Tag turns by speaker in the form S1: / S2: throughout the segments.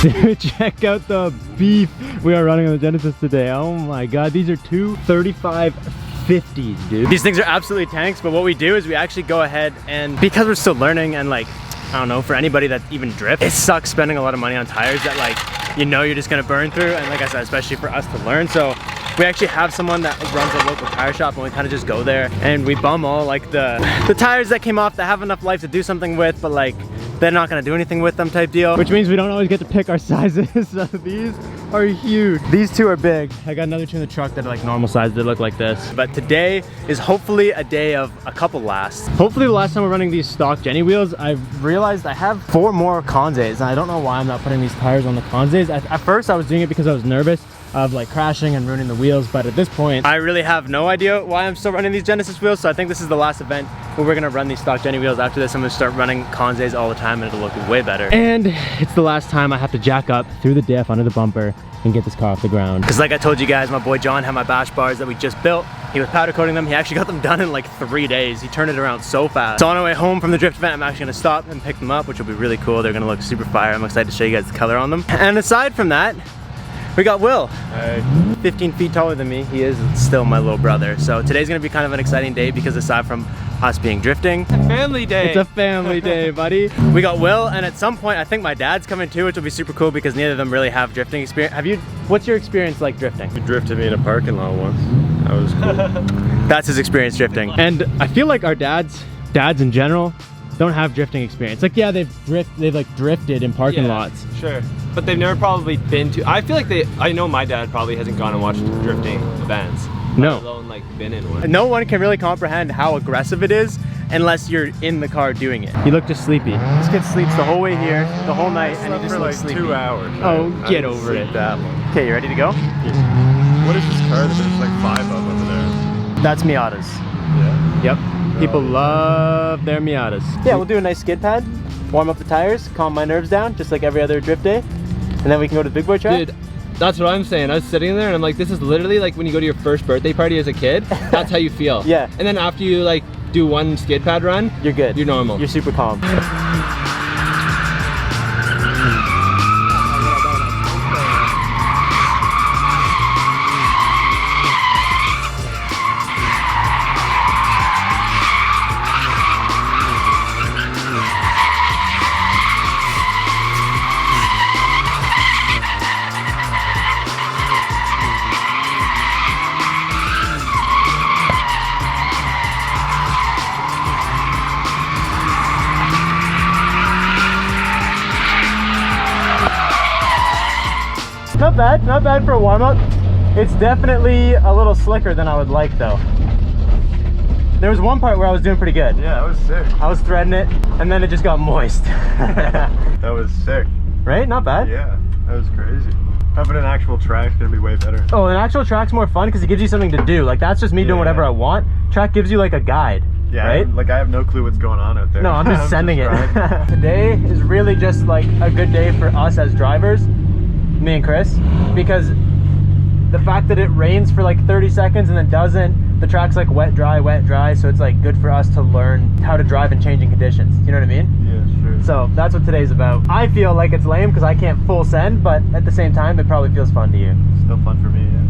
S1: Dude, check out the beef we are running on the Genesis today. Oh my god, these are two 3550s, dude. These things are absolutely tanks, but what we do is we actually go ahead and, because we're still learning and like, I don't know, for anybody that even drifts, it sucks spending a lot of money on tires that like, you know you're just gonna burn through, and like I said, especially for us to learn. So we actually have someone that runs a local tire shop, and we kind of just go there and we bum all like the tires that came off that have enough life to do something with, but like they're not gonna do anything with them type deal. Which means we don't always get to pick our sizes. So these are huge. These two are big. I got another two in the truck that are like normal size. They look like this. But today is hopefully a day of a couple lasts. Hopefully the last time we're running these stock Jenny wheels, I've realized I have 4 more Conzays, and I don't know why I'm not putting these tires on the Conzays. At first I was doing it because I was nervous of like crashing and ruining the wheels, but at this point I really have no idea why I'm still running these Genesis wheels. So I think this is the last event where we're gonna run these stock Jenny wheels. After this I'm gonna start running Conzays all the time, and it'll look way better. And it's the last time I have to jack up through the diff under the bumper and get this car off the ground. Because like I told you guys, my boy John had my bash bars that we just built. He was powder coating them. He actually got them done in like 3 days. He turned it around so fast. So on our way home from the drift event, I'm actually gonna stop and pick them up, which will be really cool. They're gonna look super fire. I'm excited to show you guys the color on them. And aside from that, we got Will. Hey. 15 feet taller than me. He is still my little brother. So today's gonna be kind of an exciting day because aside from us being drifting, it's a family day. It's a family day, buddy. We got Will, and at some point I think my dad's coming too, which will be super cool because neither of them really have drifting experience. What's your experience like drifting?
S2: He drifted me in a parking lot once. That was cool.
S1: That's his experience drifting. And I feel like our dads in general don't have drifting experience. Like, yeah, they've like drifted in parking lots.
S3: Sure. But they've never probably been to, I feel like I know my dad probably hasn't gone and watched drifting events.
S1: No.
S3: Let alone like been in one.
S1: No one can really comprehend how aggressive it is unless you're in the car doing it. You look just sleepy. This kid sleeps the whole way here, the whole night, and he just looks sleepy.
S2: 2 hours. Right?
S1: Oh, get over it.
S2: That long.
S1: Okay, you ready to go?
S2: What is this car that there's like 5 of over there?
S1: That's Miatas.
S2: Yeah.
S1: Yep. People love their Miatas. Yeah, we'll do a nice skid pad, warm up the tires, calm my nerves down, just like every other drift day, and then we can go to the big boy track.
S3: Dude, that's what I'm saying. I was sitting there and I'm like, this is literally like when you go to your first birthday party as a kid. That's how you feel.
S1: Yeah.
S3: And then after you like do one skid pad run,
S1: you're good.
S3: You're normal.
S1: You're super calm. Not bad for a warm-up. It's definitely a little slicker than I would like though. There was one part where I was doing pretty good.
S2: Yeah, that was sick.
S1: I was threading it, and then it just got moist.
S2: That was sick.
S1: Right? Not bad?
S2: Yeah, that was crazy. Having an actual track's gonna be way better.
S1: Oh, an actual track's more fun because it gives you something to do. Like, that's just me doing whatever I want. Track gives you like a guide.
S2: Yeah,
S1: right?
S2: Like I have no clue what's going on out there.
S1: No, I'm just sending it. Today is really just like a good day for us as drivers, me and Chris, because the fact that it rains for like 30 seconds and then doesn't, the track's like wet, dry, so it's like good for us to learn how to drive in changing conditions. You know what I mean?
S2: Yeah, sure.
S1: So that's what today's about. I feel like it's lame because I can't full send, but at the same time, it probably feels fun to you.
S2: Still fun for me, yeah.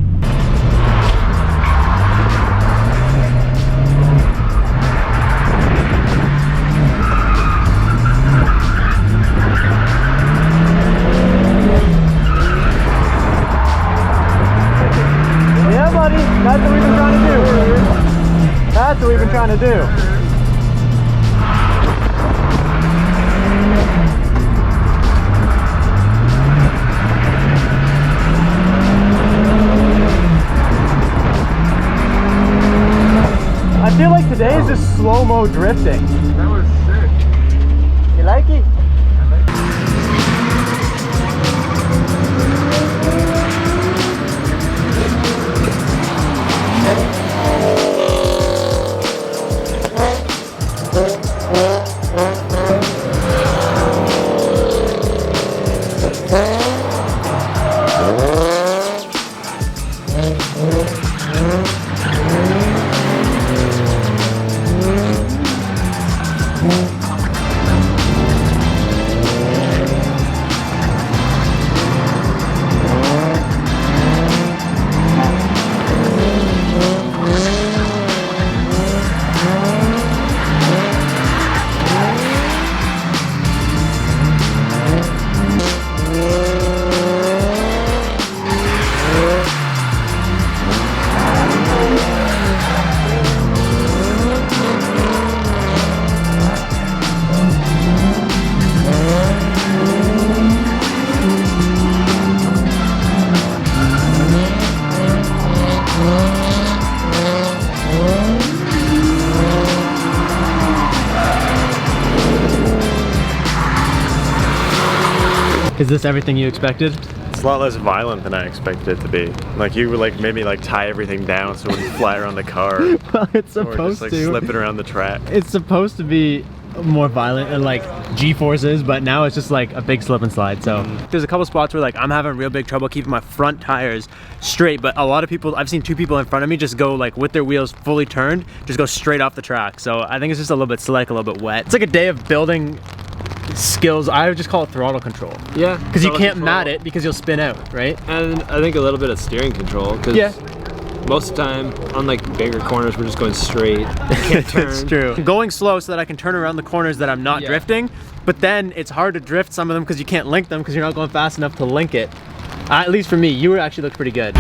S1: That's what we've been trying to do. That's what we've been trying to do. I feel like today is just slow-mo drifting.
S2: That was sick.
S1: You like it? Is this everything you expected?
S2: It's a lot less violent than I expected it to be. Like you would like maybe like tie everything down so it wouldn't fly around the car.
S1: Well, it's
S2: Or
S1: supposed
S2: just like
S1: to.
S2: slip it around the track.
S1: It's supposed to be more violent than like G-Force is, but now it's just like a big slip and slide. So there's a couple spots where like I'm having real big trouble keeping my front tires straight, but a lot of people, I've seen 2 people in front of me just go like with their wheels fully turned, just go straight off the track. So I think it's just a little bit slick, a little bit wet. It's like a day of building skills. I would just call it throttle control.
S3: Yeah.
S1: Because you can't mat it because you'll spin out, right?
S3: And I think a little bit of steering control. Cause
S1: Yeah.
S3: most of the time, on like bigger corners, we're just going straight. You can't turn.
S1: It's true. Going slow so that I can turn around the corners that I'm not drifting, but then it's hard to drift some of them because you can't link them because you're not going fast enough to link it. At least for me, you actually looked pretty good.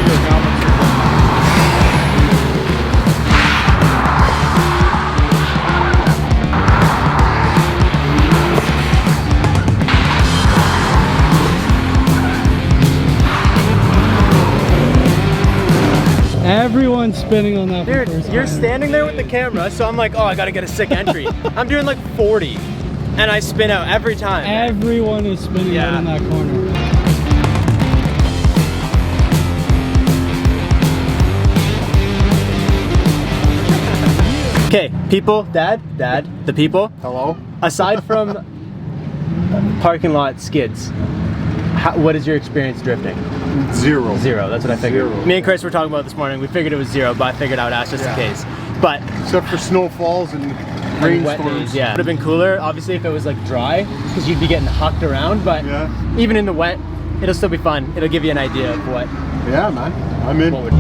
S4: Everyone's spinning on that.
S1: Dude, you're standing there with the camera, so I'm like, oh, I gotta get a sick entry. I'm doing like 40, and I spin out every time.
S4: Everyone is spinning out in that corner.
S1: Okay, people, dad, the people.
S2: Hello?
S1: Aside from parking lot skids, what is your experience drifting?
S2: Zero.
S1: Zero, that's what I figured.
S2: Zero.
S1: Me and Chris were talking about it this morning. We figured it was 0, but I figured I would ask just in case. But
S2: Except for snowfalls and
S1: wet
S2: rainstorms.
S1: days, yeah. Would have been cooler, obviously, if it was like dry, because you'd be getting hucked around, but even in the wet, it'll still be fun. It'll give you an idea of what.
S2: Yeah, man. I'm in.
S1: What would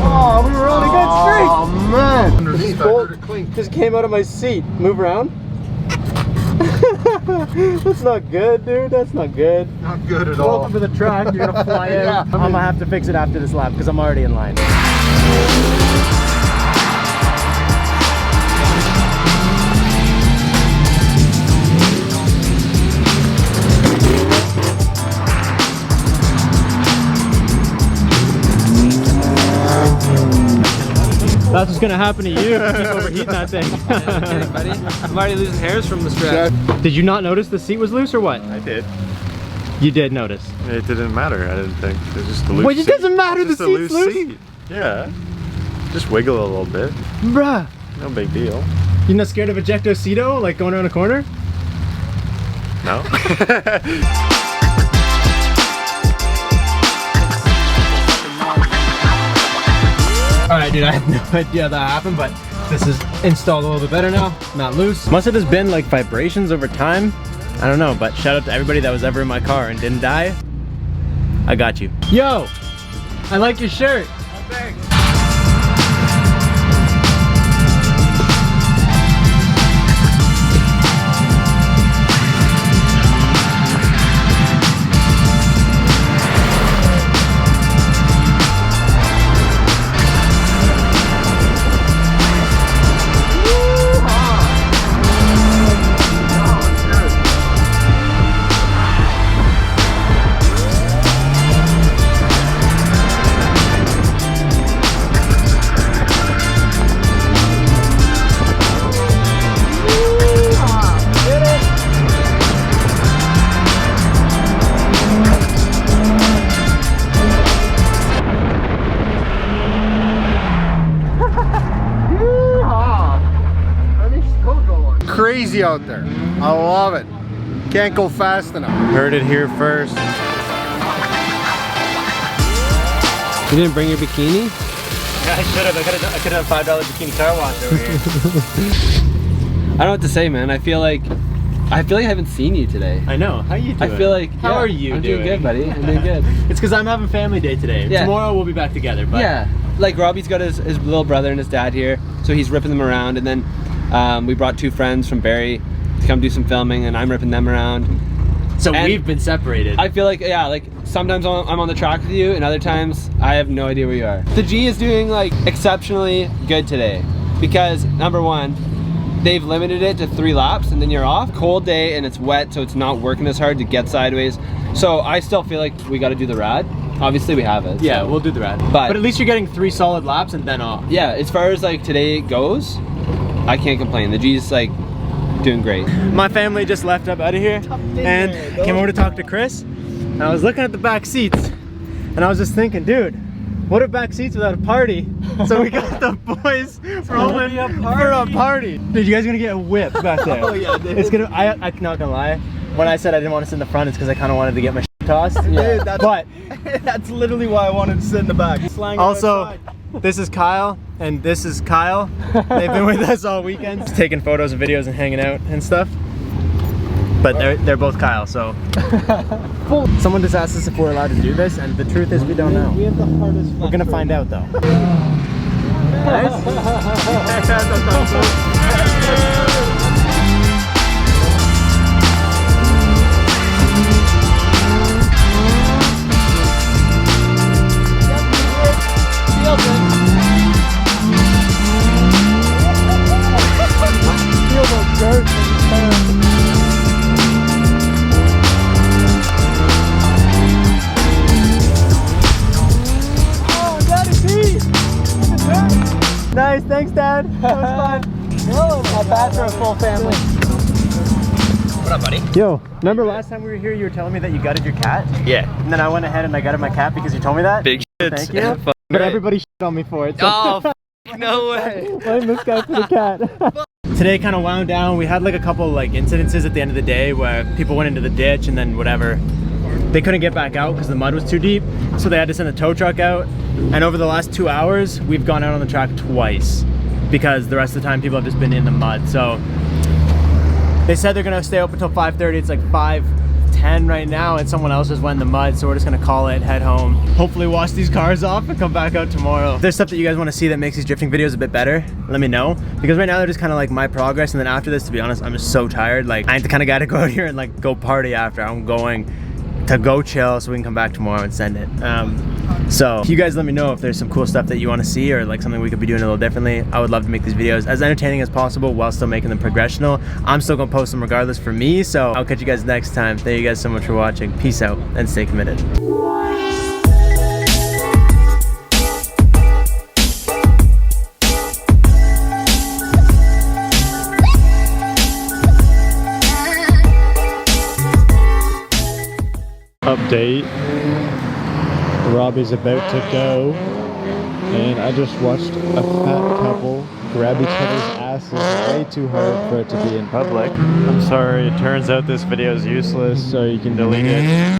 S2: Oh, we were on a good streak. Oh, man.
S1: bolt just came out of my seat. Move around. That's not good, dude. That's not good.
S2: Not good at all.
S1: Welcome to the track. You're gonna fly out.
S2: Yeah.
S1: I'm gonna have to fix it after this lap because I'm already in line. That's what's gonna happen to you if you keep overheating that thing.
S3: Buddy. I'm already losing hairs from the strap.
S1: Did you not notice the seat was loose or what?
S2: I did.
S1: You did notice.
S2: It didn't matter, I didn't think. It was just a loose
S1: Wait, it
S2: seat.
S1: doesn't matter,
S2: Just
S1: the
S2: a
S1: seat's loose?
S2: seat. Yeah. Just wiggle a little bit.
S1: Bruh.
S2: No big deal.
S1: You're not scared of ejectocito, like going around a corner?
S2: No?
S1: Alright, dude, I have no idea how that happened, but this is installed a little bit better now. Not loose. Must have just been like vibrations over time. I don't know, but shout out to everybody that was ever in my car and didn't die. I got you. Yo, I like your shirt.
S3: Oh, thanks.
S2: Crazy out there. I love it. Can't go fast enough. Heard it here first.
S3: You didn't bring your bikini?
S1: Yeah, I should have. I could have done a $5 bikini car wash over here.
S3: I don't know what to say, man. I feel like I haven't seen you today.
S1: I know. How you doing?
S3: I feel like
S1: How are you
S3: I'm
S1: doing?
S3: doing good, buddy. I'm doing good.
S1: It's because I'm having family day today.
S3: Yeah.
S1: Tomorrow we'll be back together. But
S3: Yeah, like Robbie's got his little brother and his dad here, so he's ripping them around, and then we brought 2 friends from Barrie to come do some filming, and I'm ripping them around.
S1: so
S3: And
S1: we've been separated.
S3: I feel like, yeah, like sometimes I'm on the track with you, and other times I have no idea where you are. The G is doing like exceptionally good today because number 1, they've limited it to 3 laps and then you're off. Cold day and it's wet, so it's not working as hard to get sideways. So I still feel like we got to do the rad. Obviously we have it.
S1: Yeah,
S3: so.
S1: we'll do the rad.
S3: But
S1: at least you're getting 3 solid laps and then off.
S3: Yeah, as far as like today goes, I can't complain. The G's like doing great.
S1: My family just left up out of here and came over to talk to Chris. And I was looking at the back seats and I was just thinking, dude, what are back seats without a party? So we got the boys rolling for a party. Dude, you guys are gonna get a whip back there.
S4: Oh yeah, dude.
S1: It's gonna, I'm not gonna lie. When I said I didn't want to sit in the front, it's because I kind of wanted to get my shit tossed.
S4: Yeah. Dude,
S1: But
S4: that's literally why I wanted to sit in the back.
S1: also, this is Kyle and this is Kyle. They've been with us all weekend, taking photos and videos and hanging out and stuff. But they're both Kyle, so. Someone just asked us if we're allowed to do this, and the truth is we don't know.
S4: We have the hardest.
S1: We're gonna find out though. Nice, thanks Dad. That was fun. Not bad for a full family.
S3: What up, buddy?
S1: Yo, remember last time we were here you were telling me that you gutted your cat?
S2: Yeah.
S1: And then I went ahead and I gutted my cat because you told me that?
S2: Big shit.
S1: Thank you. But everybody shit on me for it. So
S2: Oh, no way.
S1: blame this guy for the cat. Today kind of wound down. We had like a couple like incidences at the end of the day where people went into the ditch and then whatever. They couldn't get back out because the mud was too deep. So they had to send a tow truck out. And over the last 2 hours, we've gone out on the track twice because the rest of the time people have just been in the mud. So they said they're gonna stay open until 5:30. It's like 5:10 right now and someone else just went in the mud. So we're just gonna call it, head home. Hopefully wash these cars off and come back out tomorrow. If there's stuff that you guys wanna see that makes these drifting videos a bit better, let me know. Because right now they're just kind of like my progress. And then after this, to be honest, I'm just so tired. Like I ain't the kind of guy to go out here and like go party after. I'm going to go chill so we can come back tomorrow and send it. So you guys let me know if there's some cool stuff that you want to see or like something we could be doing a little differently. I would love to make these videos as entertaining as possible while still making them progressional. I'm still gonna post them regardless for me, so I'll catch you guys next time. Thank you guys so much for watching. Peace out and stay committed.
S5: Update. Robbie's about to go, and I just watched a fat couple grab each other's asses way too hard for it to be in public. I'm sorry, it turns out this video is useless, so you can delete it.